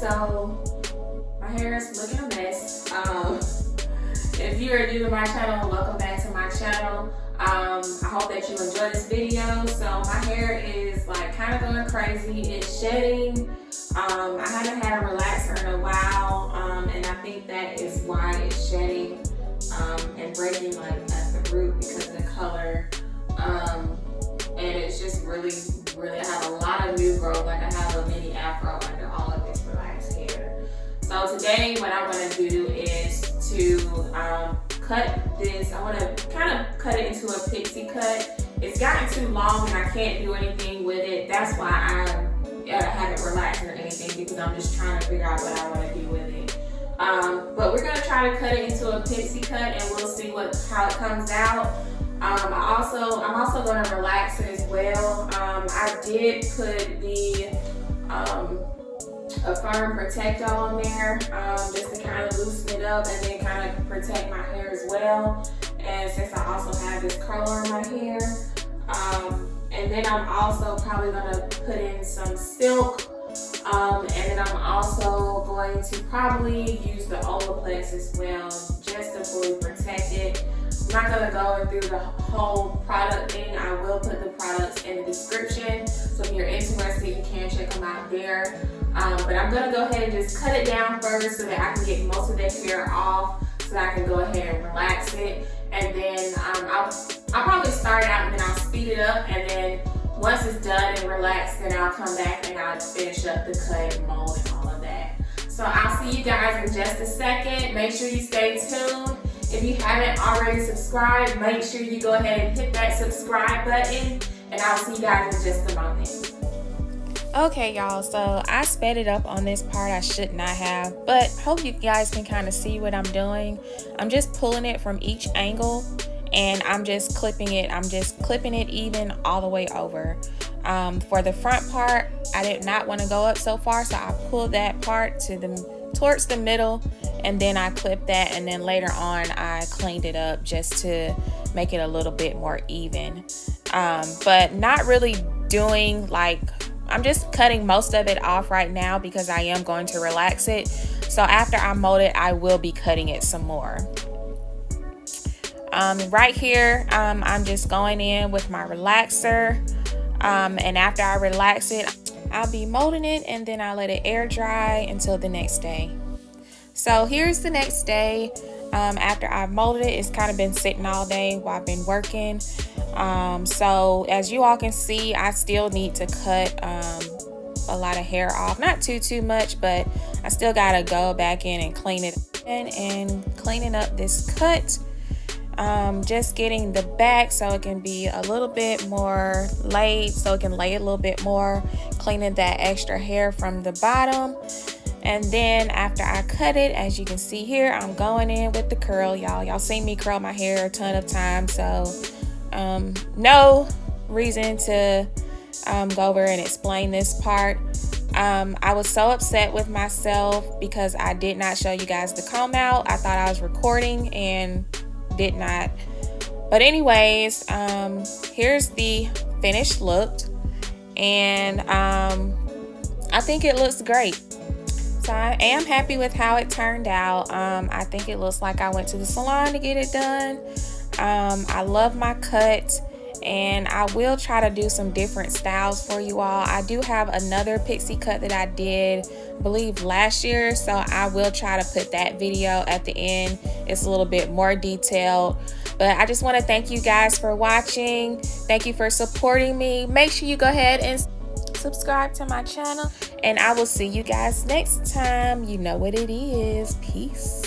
So my hair is looking a mess. If you are new to my channel, welcome back to my channel. I hope that you enjoy this video. So my hair is like kind of going crazy. It's shedding. I haven't had a relaxer in a while, and I think that is why it's shedding and breaking like at the root because of the color. And it's just really, I have a lot of new growth. Like I have a mini afro under all of this relaxed hair. So today what I'm going to do is to cut this. I want to kind of cut it into a pixie cut. It's gotten too long and I can't do anything with it. That's why I haven't relaxed or anything, because I'm just trying to figure out what I want to do with it. But we're going to try to cut it into a pixie cut and we'll see how it comes out. I'm also going to relax it as well. I did put the a firm protector on there just to kind of loosen it up and then kind of protect my hair as well. And since I also have this curler in my hair, and then I'm also probably going to put in some silk, and then I'm also going to probably use the Olaplex as well just to fully protect it. I'm not going to go through the whole product thing. I will put the products in the description, so if you're interested you can check them out there. But I'm going to go ahead and just cut it down first so that I can get most of that hair off, so that I can go ahead and relax it. And then I'll probably start out and then I'll speed it up, and then once it's done and relaxed, then I'll come back and I'll finish up the cut and mold and all of that. So I'll see you guys in just a second. Make sure you stay tuned. If you haven't already subscribed, make sure you go ahead and hit that subscribe button, and I'll see you guys in just a moment. Okay, y'all, so I sped it up on this part. I should not have, but hope you guys can kind of see what I'm doing. I'm just pulling it from each angle and I'm just clipping it. I'm just clipping it even all the way over. For the front part, I did not want to go up so far, so I pulled that part towards the middle, and then I clipped that, and then later on I cleaned it up just to make it a little bit more even. But not really doing like, I'm just cutting most of it off right now because I am going to relax it. So after I mold it, I will be cutting it some more. Right here, I'm just going in with my relaxer. And after I relax it, I'll be molding it, and then I'll let it air dry until the next day. So here's the next day. After I've molded it, it's kind of been sitting all day while I've been working. So as you all can see, I still need to cut a lot of hair off. Not too much, but I still gotta go back in and clean it and cleaning up this cut. Just getting the back so it can be a little bit more laid, so it can lay a little bit more, cleaning that extra hair from the bottom. And then after I cut it, as you can see here, I'm going in with the curl. Y'all seen me curl my hair a ton of times, so no reason to go over and explain this part. I was so upset with myself because I did not show you guys the comb out. I thought I was recording and did not. But anyways, here's the finished look, and I think it looks great. So I am happy with how it turned out. I think it looks like I went to the salon to get it done. I love my cut, and I will try to do some different styles for you all. I do have another pixie cut that I did, I believe last year, so I will try to put that video at the end. It's a little bit more detailed, but I just want to thank you guys for watching. Thank you for supporting me. Make sure you go ahead and subscribe to my channel, and I will see you guys next time. You know what it is. Peace.